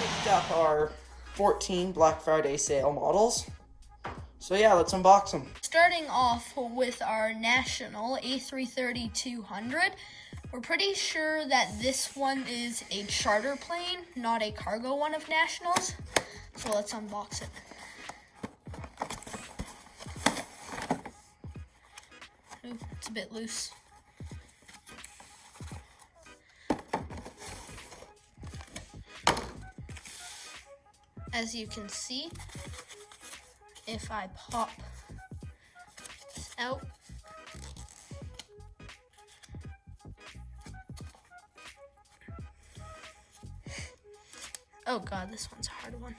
picked up our 14 Black Friday sale models. So yeah, let's unbox them. Starting off with our National A330-200. We're pretty sure that this one is a charter plane, not a cargo one of National's. So let's unbox it. Ooh, it's a bit loose. As you can see, if I pop this out, oh god, this one's a hard one.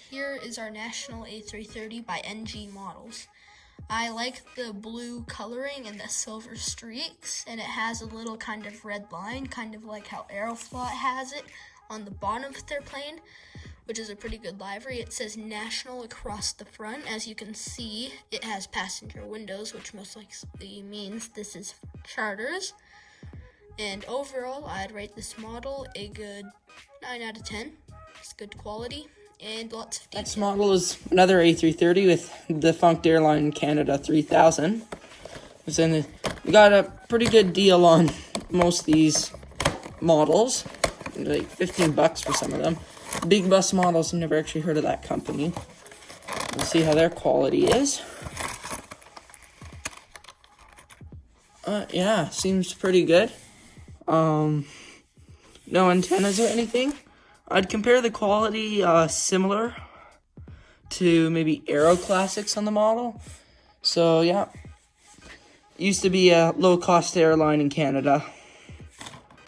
Here is our National A330 by NG Models. I like the blue coloring and the silver streaks, and it has a little kind of red line, kind of like how Aeroflot has it on the bottom of their plane, which is a pretty good livery. It says National across the front. As you can see, it has passenger windows, which most likely means this is charters. And overall, I'd rate this model a good 9 out of 10. It's good quality and lots of detail. Next model is another A330 with defunct airline Canada 3000. We got a pretty good deal on most of these models, like $15 for some of them. Big bus models, I've never actually heard of that company. We'll see how their quality is. Yeah, seems pretty good. No antennas or anything. I'd compare the quality similar to maybe Aero Classics on the model. So yeah, used to be a low-cost airline in Canada.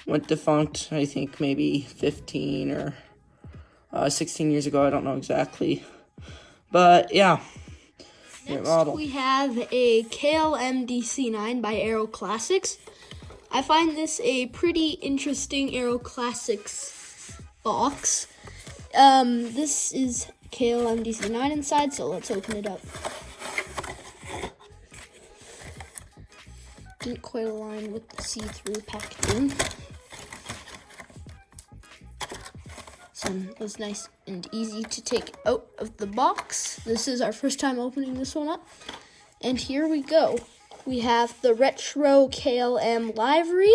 Went defunct, I think maybe 15 or 16 years ago. I don't know exactly. But yeah. Next, we have a KLM DC-9 by Aero Classics. I find this a pretty interesting Aero Classics box. This is KLM DC-9 inside, so let's open it up. Didn't quite align with the see-through packaging. This one was nice and easy to take out of the box. This is our first time opening this one up. And here we go. We have the retro KLM livery.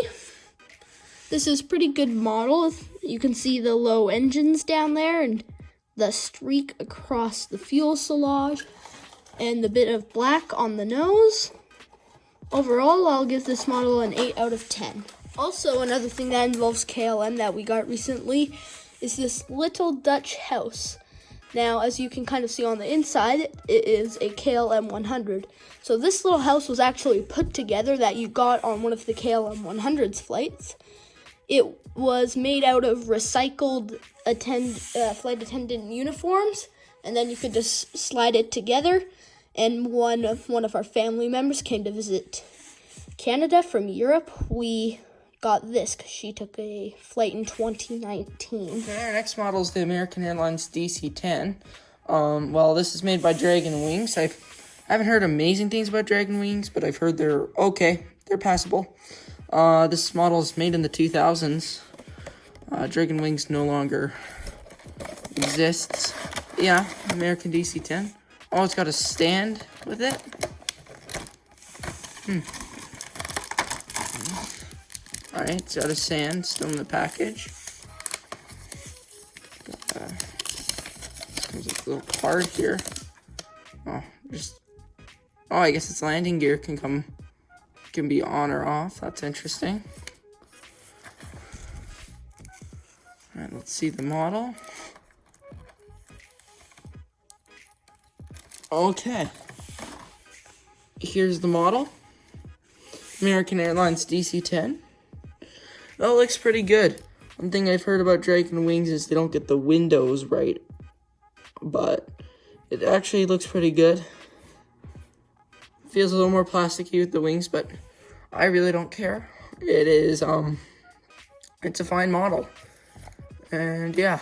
This is pretty good model. You can see the low engines down there and the streak across the fuselage and the bit of black on the nose. Overall, I'll give this model an 8 out of 10. Also, another thing that involves KLM that we got recently is this little Dutch house. Now, as you can kind of see on the inside, it is a KLM 100. So this little house was actually put together that you got on one of the KLM 100's flights. It was made out of recycled flight attendant uniforms, and then you could just slide it together. And one of our family members came to visit Canada from Europe. We got this because she took a flight in 2019. Okay, our next model is the American Airlines DC-10. Well, this is made by Dragon Wings. I haven't heard amazing things about Dragon Wings, but I've heard they're okay. They're passable. This model is made in the 2000s. Dragon Wings no longer exists. Yeah, American DC-10. Oh, it's got a stand with it. Alright, it's got a stand still in the package. Comes with a little card here. Oh, I guess its landing gear can be on or off. That's interesting. Alright, let's see the model. Okay. Here's the model. American Airlines DC-10. That looks pretty good. One thing I've heard about Dragon Wings is they don't get the windows right. But it actually looks pretty good. Feels a little more plasticky with the wings, but I really don't care. It is, it's a fine model. And yeah,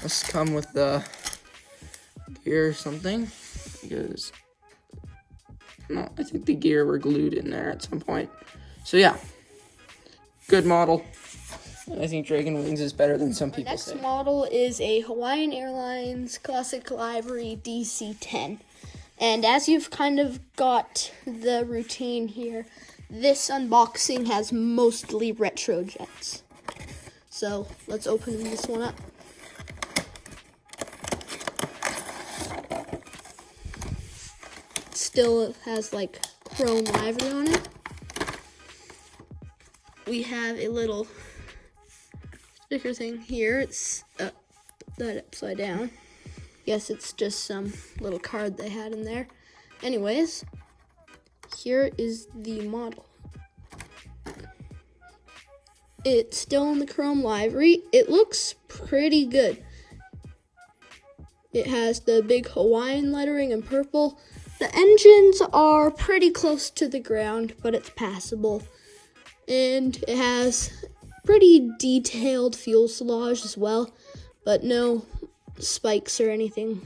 let's come with the gear or something. Because, no, I think the gear were glued in there at some point. So yeah, good model. I think Dragon Wings is better than some people Next say. model is a Hawaiian Airlines Classic Livery DC-10. And as you've kind of got the routine here, this unboxing has mostly retro jets. So let's open this one up. Still has like chrome livery on it. We have a little sticker thing here. It's that upside down. Guess it's just some little card they had in there. Anyways, here is the model. It's still in the chrome livery. It looks pretty good. It has the big Hawaiian lettering in purple. The engines are pretty close to the ground, but it's passable. And it has pretty detailed fuselage as well, but no spikes or anything.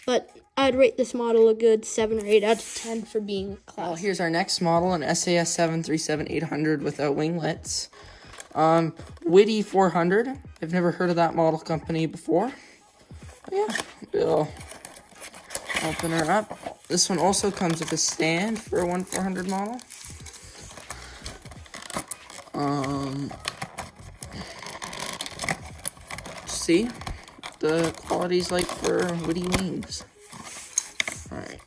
But I'd rate this model a good 7 or 8 out of 10 for being classic. Well, here's our next model, an SAS 737-800 without winglets. Witty 400. I've never heard of that model company before. But yeah, we'll open her up. This one also comes with a stand for a 1400 model. See the quality's like for Witty Wings. Alright.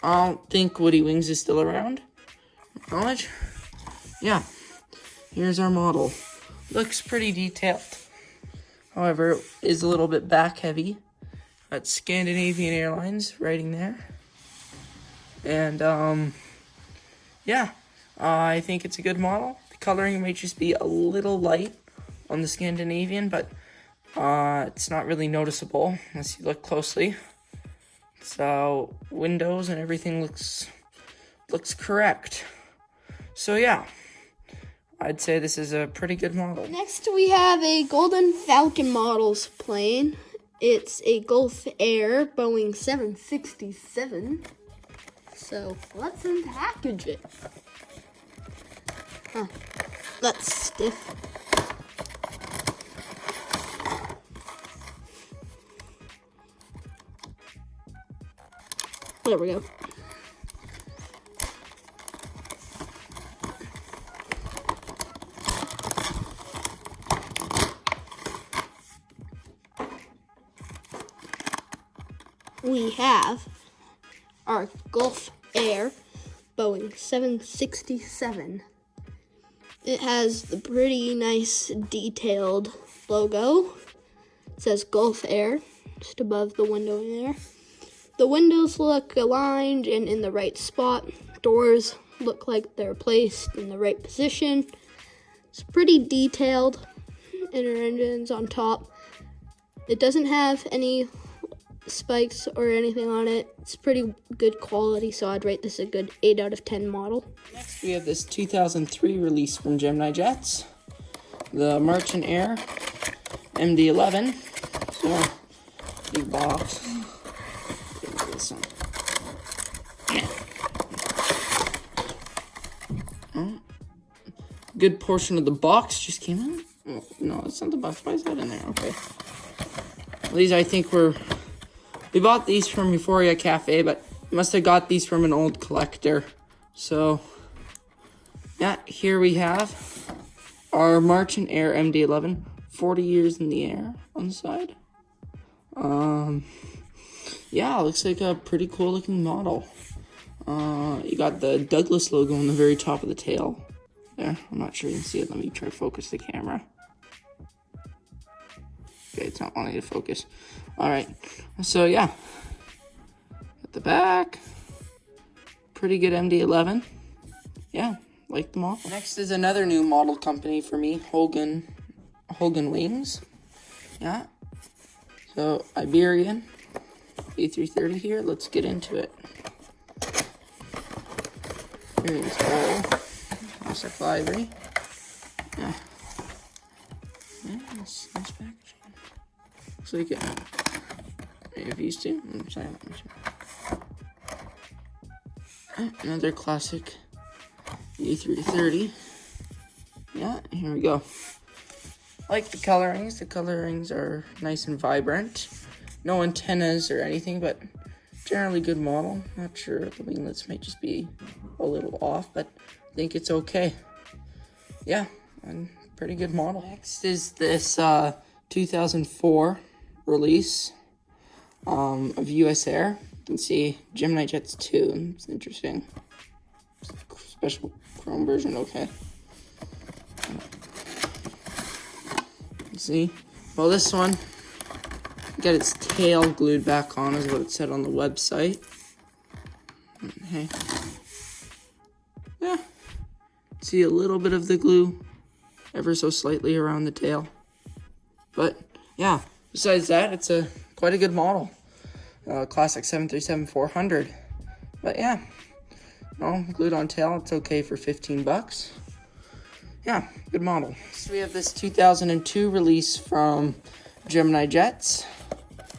I don't think Witty Wings is still around. Knowledge? Yeah. Here's our model. Looks pretty detailed. However, it is a little bit back heavy. That's Scandinavian Airlines writing there. And, yeah. I think it's a good model. The coloring might just be a little light on the Scandinavian, but it's not really noticeable unless you look closely. So windows and everything looks correct. So yeah, I'd say this is a pretty good model. Next we have a Golden Falcon Models plane. It's a Gulf Air Boeing 767. So let's unpackage it. That's stiff. There we go. We have our Gulf Air Boeing 767. It has the pretty nice detailed logo. It says Gulf Air just above the window there. The windows look aligned and in the right spot. Doors look like they're placed in the right position. It's pretty detailed. Inner engines on top. It doesn't have any spikes or anything on it. It's pretty good quality, so I'd rate this a good 8 out of 10 model. Next, we have this 2003 release from Gemini Jets, the Merchant Air MD-11. So, big box. This one. Oh, good portion of the box just came in. Oh, no, it's not the box. Why is that in there? Okay. Well, these I think were. We bought these from Euphoria Cafe, but must have got these from an old collector. So, yeah, here we have our Merchant Air MD-11, 40 years in the air on the side. Yeah, looks like a pretty cool looking model. You got the Douglas logo on the very top of the tail. There, I'm not sure you can see it. Let me try to focus the camera. Okay, it's not wanting to focus. All right, so yeah, at the back, pretty good MD-11. Yeah, like the model. Next is another new model company for me, Hogan Wings. Yeah, so Iberian A330 here. Let's get into it. Here is all classic livery. Yeah, nice packaging. Looks like it. If used to. Another classic A330. Yeah, here we go. I like the colorings. The colorings are nice and vibrant. No antennas or anything, but generally good model. Not sure, the winglets might just be a little off, but I think it's okay. Yeah, and pretty good model. Next is this 2004 release of US Air. You can see Gemini Jets 2. It's interesting. Special chrome version, okay. See? Well, this one got its tail glued back on, is what it said on the website. Okay. Yeah. See a little bit of the glue ever so slightly around the tail. But, yeah. Besides that, it's quite a good model. Classic 737-400. But, yeah. No, glued on tail, it's okay for $15. Yeah, good model. So we have this 2002 release from Gemini Jets.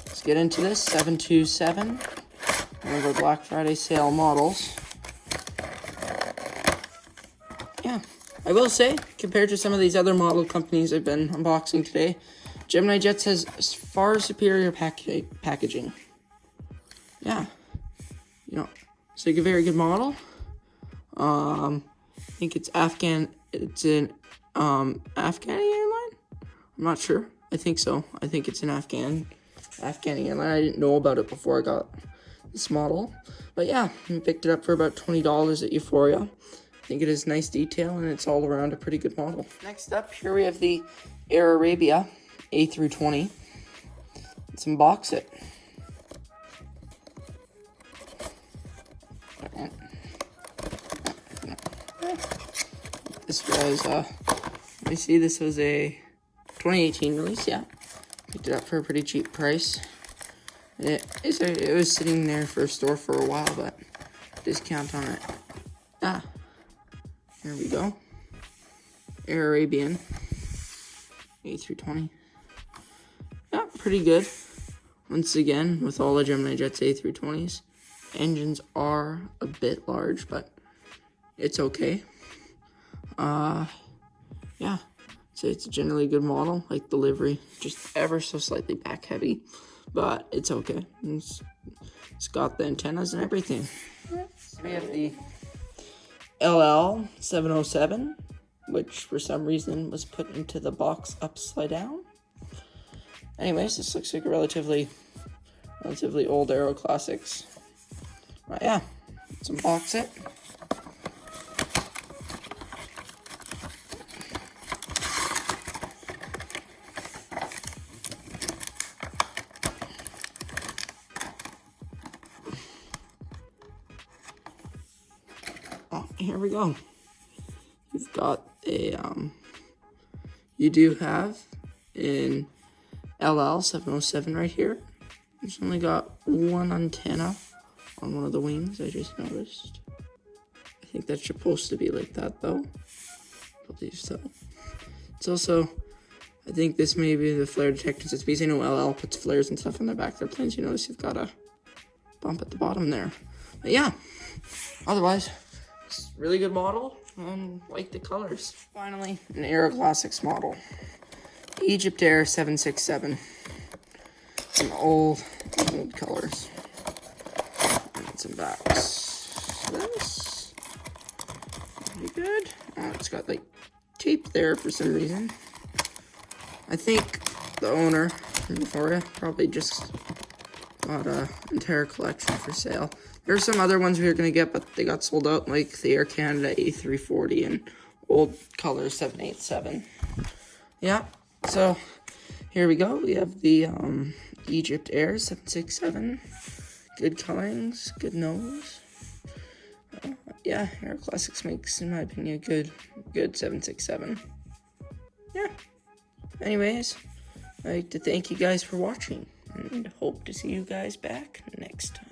Let's get into this. 727. One of our Black Friday sale models. Yeah, I will say, compared to some of these other model companies I've been unboxing today, Gemini Jets has far superior packaging. Yeah, it's like a very good model. I think it's Afghan. It's an Afghani airline. I'm not sure. I think so. I think it's an Afghani airline. I didn't know about it before I got this model, but yeah, I picked it up for about $20 at Euphoria. I think it has nice detail and it's all around a pretty good model. Next up, here we have the Air Arabia A320. Let's unbox it. This was, let me see, this was a 2018 release, yeah. Picked it up for a pretty cheap price. It was sitting there for a store for a while, but discount on it. Ah, here we go. Air Arabian A320. Yeah, pretty good. Once again, with all the Gemini Jets A320s, engines are a bit large, but it's okay. Yeah, so it's a generally good model, like the livery, just ever so slightly back heavy, but it's okay. It's got the antennas and everything. So we have the LL707, which for some reason was put into the box upside down. Anyways, this looks like a relatively old Aero Classics. But yeah, let's unbox it. Here we go. You've got a, you do have an LL707 right here. It's only got one antenna on one of the wings, I just noticed. I think that's supposed to be like that, though. I believe so. It's also, I think this may be the flare detectors. It's because I know LL puts flares and stuff on the back of their planes. You notice you've got a bump at the bottom there. But yeah, otherwise, it's a really good model, and like the colors. Finally, an Aero Classics model. Egypt Air 767. Some old colors. And some backs. This. Pretty good. Oh, it's got like tape there for some reason. I think the owner from Euphoria probably just got an entire collection for sale. There's some other ones we were going to get, but they got sold out, like the Air Canada A340 and old color 787. Yeah, so here we go. We have the Egypt Air 767. Good colorings, good nose. Yeah, Aero Classics makes, in my opinion, a good 767. Yeah. Anyways, I'd like to thank you guys for watching, and hope to see you guys back next time.